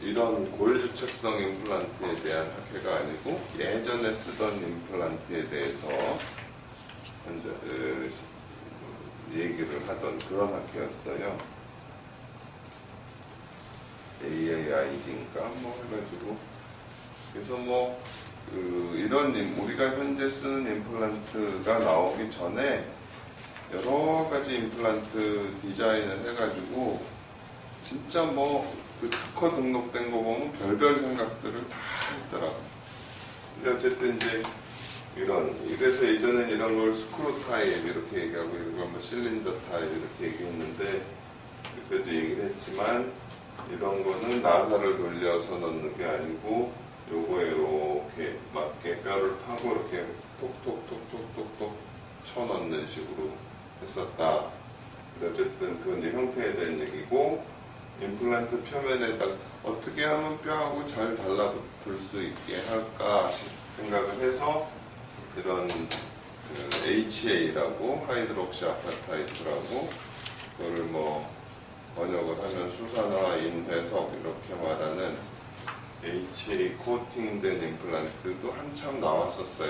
이런 골유착성 임플란트에 대한 학회가 아니고 예전에 쓰던 임플란트에 대해서 먼저 얘기를 하던 그런 학회였어요. AIID인가 뭐 해가지고 그래서 뭐 이런 우리가 현재 쓰는 임플란트가 나오기 전에 여러 가지 임플란트 디자인을 해가지고 진짜 뭐 그 특허 등록된 거 보면 별별 생각들을 다 했더라고. 근데 어쨌든 이제 이래서 예전엔 이런 걸 스크루 타입 이렇게 얘기하고 이런 걸 뭐 실린더 타입 이렇게 얘기했는데 그때도 얘기를 했지만 이런 거는 나사를 돌려서 넣는 게 아니고 요거에 이렇게 맞게 뼈를 파고 이렇게 톡톡톡톡톡톡 쳐넣는 식으로 했었다. 어쨌든 그건 이제 형태에 대한 얘기고 임플란트 표면에다 어떻게 하면 뼈하고 잘 달라붙을 수 있게 할까 생각을 해서 이런 HA라고 하이드록시 아파타이트라고 그거를 뭐 번역을 하면 수산화 인회석 이렇게 말하는 HA 코팅된 임플란트도 한참 나왔었어요.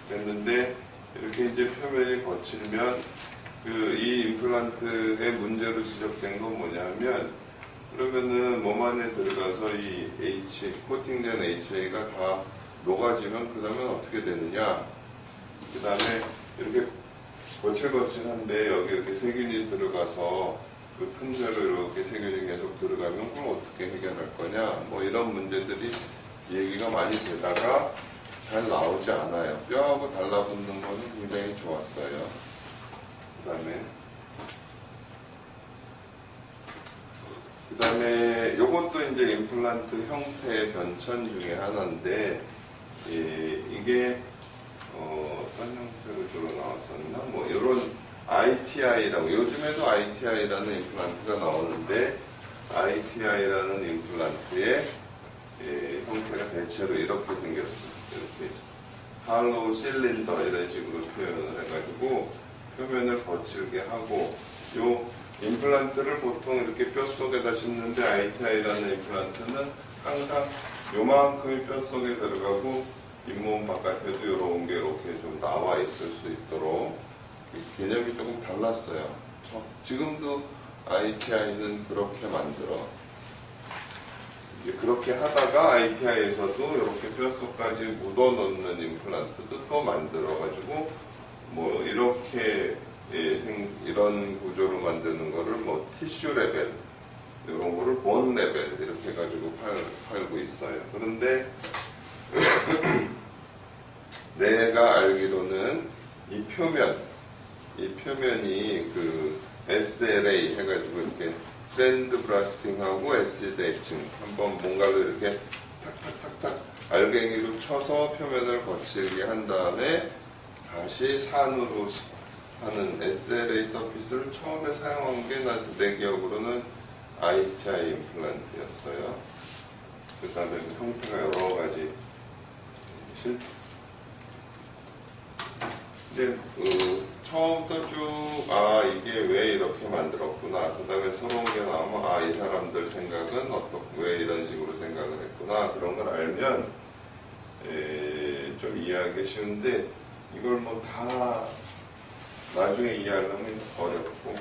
그랬는데 이렇게 이제 표면이 거칠면 이 임플란트의 문제로 지적된 건 뭐냐면 그러면은 몸 안에 들어가서 이 코팅된 HA가 다 녹아지면 그 다음에 어떻게 되느냐. 그 다음에 이렇게 거칠거칠한데 여기 이렇게 세균이 들어가서 그 틈새로 이렇게 세균이 계속 들어가면 그걸 어떻게 해결할 거냐. 뭐 이런 문제들이 얘기가 많이 되다가 잘 나오지 않아요. 뼈하고 달라붙는 거는 굉장히 좋았어요. 그 다음에 요것도 이제 임플란트 형태의 변천 중에 하나인데 이게 어떤 형태로 주로 나왔었나 뭐 이런 ITI라고 요즘에도 ITI라는 임플란트가 나오는데 ITI라는 임플란트의 형태가 대체로 이렇게 생겼어요. 이렇게 할로우 실린더 이런 식으로 표현을 해가지고 표면을 거칠게 하고 요 임플란트를 보통 이렇게 뼈 속에다 심는데 ITI라는 임플란트는 항상 요만큼이 뼈 속에 들어가고 잇몸 바깥에도 이런 게 이렇게 좀 나와 있을 수 있도록 개념이 조금 달랐어요. 지금도 ITI는 그렇게 만들어. 이제 그렇게 하다가 ITI에서도 이렇게 뼈 속까지 묻어 넣는 임플란트도 또 만들어가지고 뭐 이렇게 이런 구조로 만드는 거를 뭐 티슈 레벨 이런 거를 본 레벨 이렇게 해가지고 팔고 있어요. 그런데 내가 알기로는 이 표면이 그 SLA 해가지고 이렇게 샌드 브라스팅하고 애시드 에칭 한번 뭔가를 이렇게 탁탁탁탁 알갱이로 쳐서 표면을 거칠게 한 다음에 다시 산으로 하는 SLA 서피스를 처음에 사용한 게 내 기억으로는 ITI 임플란트였어요. 그 다음에 형태가 여러 가지 이제 처음부터 쭉 이게 왜 이렇게 만들었구나. 그 다음에 새로운 게 나오면 이 사람들 생각은 왜 이런 식으로 생각을 했구나. 그런 걸 알면 좀 이해하기 쉬운데 이걸 뭐 다 나중에 이해하려면 어렵고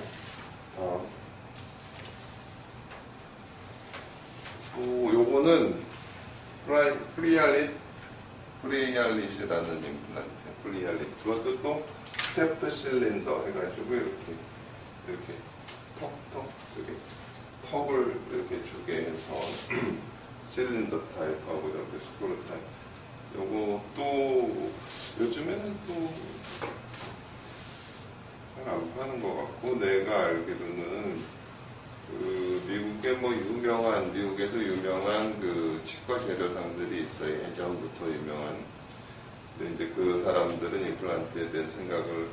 요거는 프리알릿이라는 임플란트예요. 프리알릿. 그것도 또 스텝드 실린더 해가지고 이렇게 턱 이렇게 턱을 이렇게 주게 해서 실린더 타입하고 이렇게 스크루 타입. 요거 또 요즘에는 또 잘 안 파는 것 같고 내가 알기로는 그 미국에도 유명한 그 치과 재료상들이 있어요. 예전부터 유명한. 근데 이제 그 사람들은 임플란트에 대한 생각을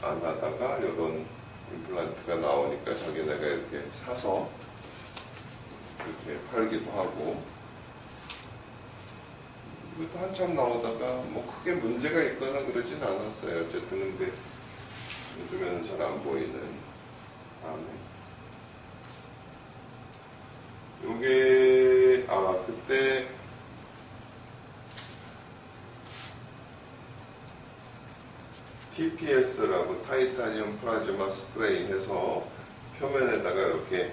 안 하다가 이런 임플란트가 나오니까 자기네가 이렇게 사서 이렇게 팔기도 하고. 이것도 한참 나오다가 뭐 크게 문제가 있거나 그러진 않았어요. 어쨌든 근데 요즘에는 잘 안 보이는. 다음에 요게 TPS라고 타이타늄 플라즈마 스프레이 해서 표면에다가 이렇게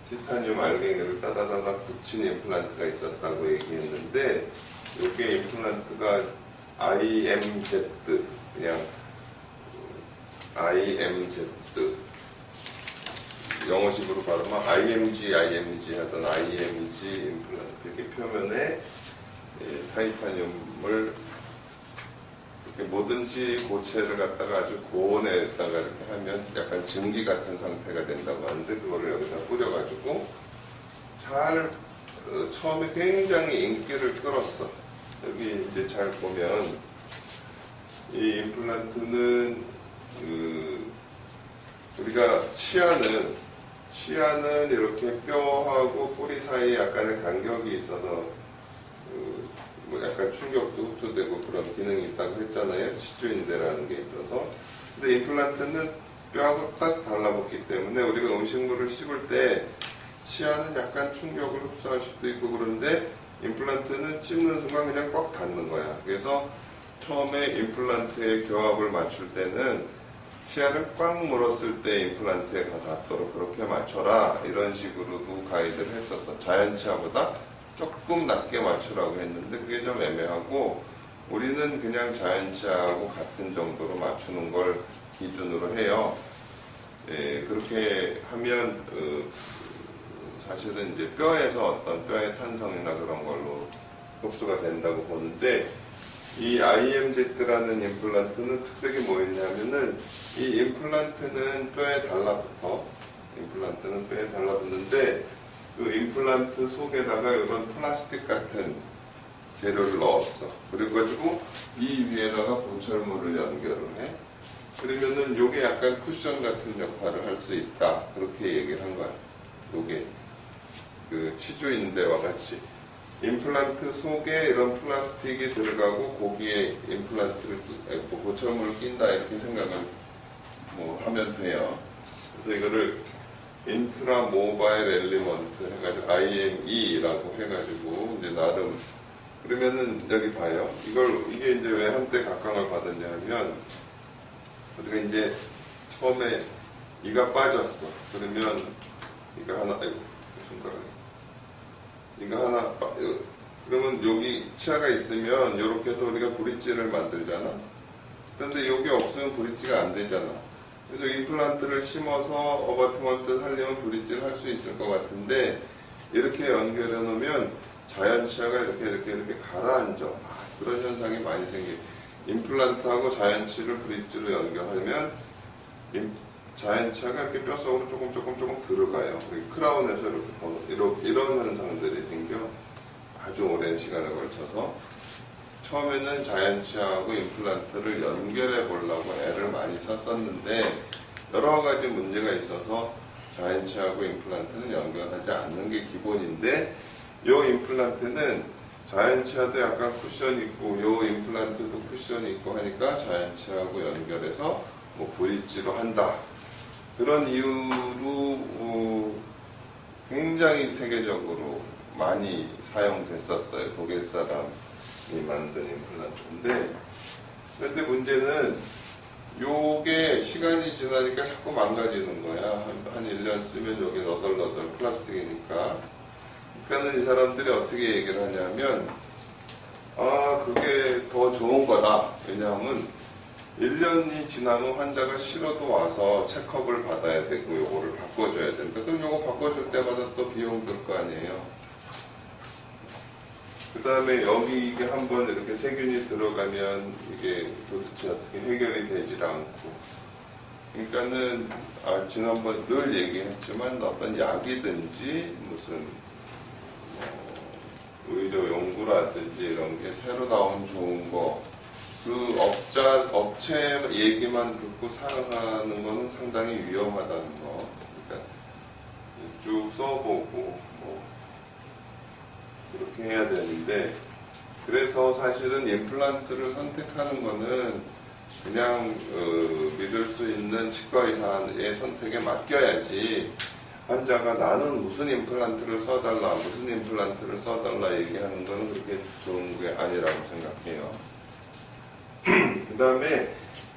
티타늄 알갱이를 따다다닥 붙인 임플란트가 있었다고 얘기했는데, 이게 임플란트가 IMZ, 그냥 IMZ, 영어식으로 발음하면 IMG 하던 IMG 임플란트, 이렇게 표면에 타이타늄을 이렇게 뭐든지 고체를 갖다가 아주 고온에다가 이렇게 하면 약간 증기 같은 상태가 된다고 하는데, 그거를 여기다 뿌려가지고 잘 처음에 굉장히 인기를 끌었어. 여기 이제 잘 보면 이 임플란트는 우리가 치아는 이렇게 뼈하고 뿌리 사이에 약간의 간격이 있어서 뭐 약간 충격도 흡수되고 그런 기능이 있다고 했잖아요. 치주인대라는 게 있어서. 근데 임플란트는 뼈하고 딱 달라붙기 때문에 우리가 음식물을 씹을 때 치아는 약간 충격을 흡수할 수도 있고, 그런데 임플란트는 씹는 순간 그냥 꽉 닿는 거야. 그래서 처음에 임플란트의 교합을 맞출 때는 치아를 꽉 물었을 때 임플란트에 닿도록 그렇게 맞춰라, 이런 식으로도 가이드를 했었어. 자연 치아보다 조금 낮게 맞추라고 했는데 그게 좀 애매하고, 우리는 그냥 자연 치아하고 같은 정도로 맞추는 걸 기준으로 해요. 그렇게 하면 사실은 이제 뼈에서 어떤 뼈의 탄성이나 그런 걸로 흡수가 된다고 보는데, 이 IMZ라는 임플란트는 특색이 뭐였냐면은, 이 임플란트는 뼈에 달라붙어. 임플란트는 뼈에 달라붙는데, 그 임플란트 속에다가 이런 플라스틱 같은 재료를 넣었어. 그래가지고 이 위에다가 보철물을 연결을 해. 그러면은 요게 약간 쿠션 같은 역할을 할 수 있다, 그렇게 얘기를 한 거야. 요게 그 치주인대와 같이 임플란트 속에 이런 플라스틱이 들어가고 거기에 임플란트를 보철물을 낀다, 이렇게 생각을 뭐 하면 돼요. 그래서 이거를 인트라 모바일 엘리먼트 해가지고 IME라고 해가지고 이제 나름, 그러면은 여기 봐요. 이게 이제 왜 한때 각광을 받았냐 하면, 우리가 이제 처음에 이가 빠졌어. 그러면 이가 하나, 이가 하나, 그러면 여기 치아가 있으면 이렇게 해서 우리가 브릿지를 만들잖아. 그런데 여기 없으면 브릿지가 안 되잖아. 그래서 임플란트를 심어서 어바트먼트 살리면 브릿지를 할 수 있을 것 같은데, 이렇게 연결해 놓으면 자연 치아가 이렇게 가라앉아. 그런 현상이 많이 생겨. 임플란트하고 자연 치를 브릿지로 연결하면 자연 치아가 이렇게 뼈 속으로 조금 들어가요. 크라운에서 이런 현상들이 생겨. 아주 오랜 시간에 걸쳐서. 처음에는 자연 치아하고 임플란트를 연결해 보려고 애를 많이 썼었는데, 여러 가지 문제가 있어서 자연 치아하고 임플란트는 연결하지 않는 게 기본인데, 이 임플란트는 자연 치아도 약간 쿠션이 있고 이 임플란트도 쿠션이 있고 하니까 자연 치아하고 연결해서 뭐 브릿지로 한다, 그런 이유로 굉장히 세계적으로 많이 사용됐었어요. 독일 사람이 만든 임플란트인데, 그런데 문제는 요게 시간이 지나니까 자꾸 망가지는 거야. 한 1년 쓰면 여기 너덜너덜 플라스틱이니까. 그러니까는 이 사람들이 어떻게 얘기를 하냐면, 그게 더 좋은 거다. 왜냐하면 1년이 지나면 환자가 싫어도 와서 체크업을 받아야 되고 요거를 바꿔줘야 된다. 그럼 요거 바꿔줄 때마다 또 비용 들 거 아니에요. 그 다음에 여기 이게 한번 이렇게 세균이 들어가면 이게 도대체 어떻게 해결이 되질 않고. 그러니까는 지난번 늘 얘기했지만 어떤 약이든지 무슨 의료 연구라든지 이런 게 새로 나온 좋은 거, 그 업체 얘기만 듣고 사용하는 거는 상당히 위험하다는 거. 그러니까 쭉 써보고 그렇게 해야 되는데, 그래서 사실은 임플란트를 선택하는 거는 그냥 믿을 수 있는 치과 의사의 선택에 맡겨야지, 환자가 나는 무슨 임플란트를 써달라 얘기하는 거는 그렇게 좋은 게 아니라고 생각해요. 그 다음에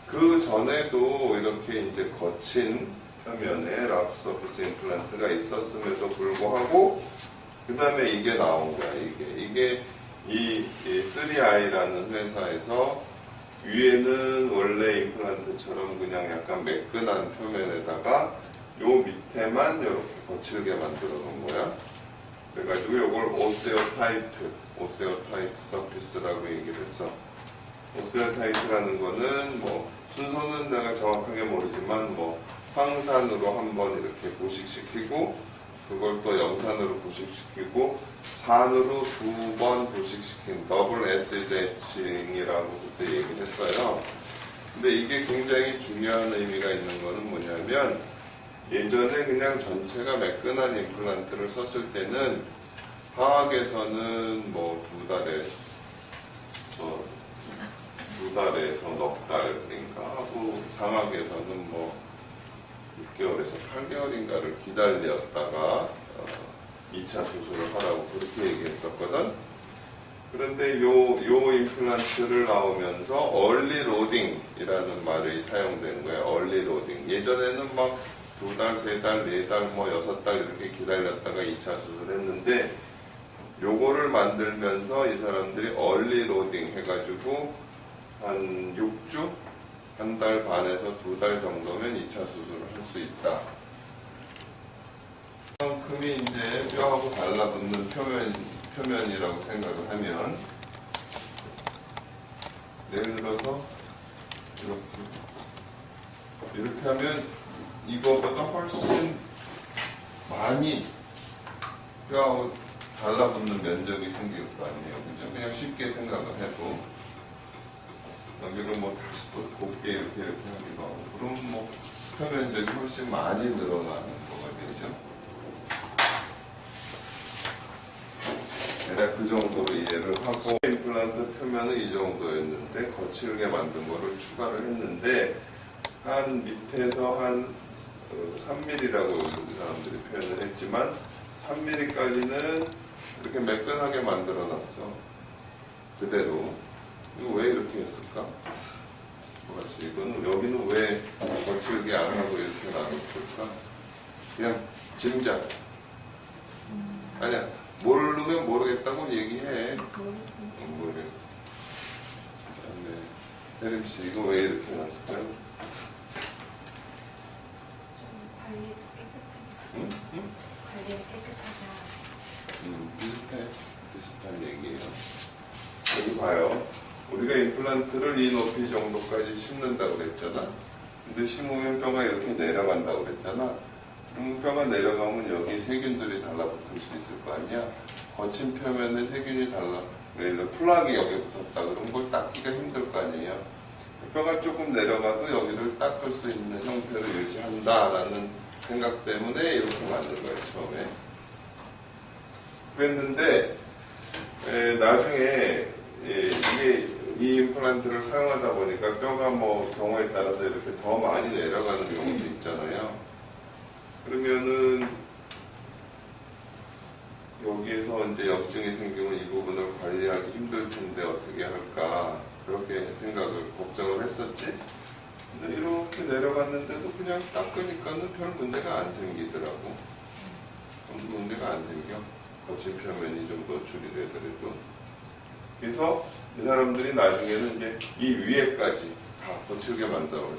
그 전에도 이렇게 이제 거친 표면에 라프 서피스 임플란트가 있었음에도 불구하고 그 다음에 이게 나온 거야. 이게 이 3i라는 회사에서 위에는 원래 임플란트처럼 그냥 약간 매끈한 표면에다가 요 밑에만 이렇게 거칠게 만들어 놓은 거야. 그래가지고 이걸 오세오타이트 서피스라고 얘기를 했어. 오세오타이트라는 거는 뭐 순서는 내가 정확하게 모르지만 뭐 황산으로 한번 이렇게 부식시키고 그걸 또 염산으로 부식시키고 산으로 2번 부식시킨 더블 애시드 에칭이라고 그때 얘기를 했어요. 근데 이게 굉장히 중요한 의미가 있는 거는 뭐냐면 예전에 그냥 전체가 매끈한 임플란트를 썼을 때는 화학에서는 뭐 두 달에서 넉 달인가 하고 상학에서는 뭐 6개월에서 8개월인가를 기다렸다가 2차 수술을 하라고 그렇게 얘기했었거든. 그런데 요 임플란트를 나오면서 얼리 로딩이라는 말이 사용된 거예요. 얼리 로딩. 예전에는 막 2달, 3달, 4달, 뭐 6달 이렇게 기다렸다가 2차 수술을 했는데 요거를 만들면서 이 사람들이 얼리 로딩 해가지고 한 6주? 한 달 반에서 2달 정도면 2차 수술을 할 수 있다. 이만큼이 이제 뼈하고 달라붙는 표면이라고 생각을 하면 예를 들어서 이렇게 하면 이거보다 훨씬 많이 뼈하고 달라붙는 면적이 생길 거 아니에요. 그죠? 그냥 쉽게 생각을 해도 여기를 뭐 다시 또 곱게 이렇게 하기도 하고 그럼 뭐 표면적이 훨씬 많이 늘어나는 거가 되죠. 내가 그 정도로 이해를 하고 임플란트 표면은 이 정도였는데 거칠게 만든 거를 추가를 했는데 한 밑에서 한 3mm라고 사람들이 표현을 했지만 3mm까지는 이렇게 매끈하게 만들어 놨어. 그대로. 이거 왜 이렇게 했을까? 그렇지. 이거는 여기는 왜 거칠게 안 하고 이렇게 놔뒀을까? 그냥 짐작. 아니야. 모르면 모르겠다고 얘기해. 모르겠어. 그다음에 혜림 씨 이거 왜 이렇게 놨을까요? 관리 깨끗하게. 응? 관리 깨끗하다. 비슷한 얘기예요. 여기 봐요. 우리가 임플란트를 이 높이 정도까지 심는다고 그랬잖아. 근데 심으면 뼈가 이렇게 내려간다고 그랬잖아. 그럼 뼈가 내려가면 여기 세균들이 달라붙을 수 있을 거 아니야. 거친 표면에 세균이 예를 들어 플락이 여기 붙었다 그러면 그걸 닦기가 힘들 거 아니에요. 뼈가 조금 내려가도 여기를 닦을 수 있는 형태를 유지한다라는 생각 때문에 이렇게 만든 거예요, 처음에. 그랬는데 나중에 이게 이 임플란트를 사용하다 보니까 뼈가 뭐 경우에 따라서 이렇게 더 많이 내려가는 경우도 있잖아요. 그러면은 여기에서 이제 염증이 생기면 이 부분을 관리하기 힘들 텐데 어떻게 할까 그렇게 걱정을 했었지. 근데 이렇게 내려갔는데도 그냥 닦으니까는 별 문제가 안 생기더라고. 문제가 안 생겨. 거친 표면이 좀 노출이 되더라도. 그래서 이 사람들이 나중에는 이제 이 위에까지 다 거칠게 만들어.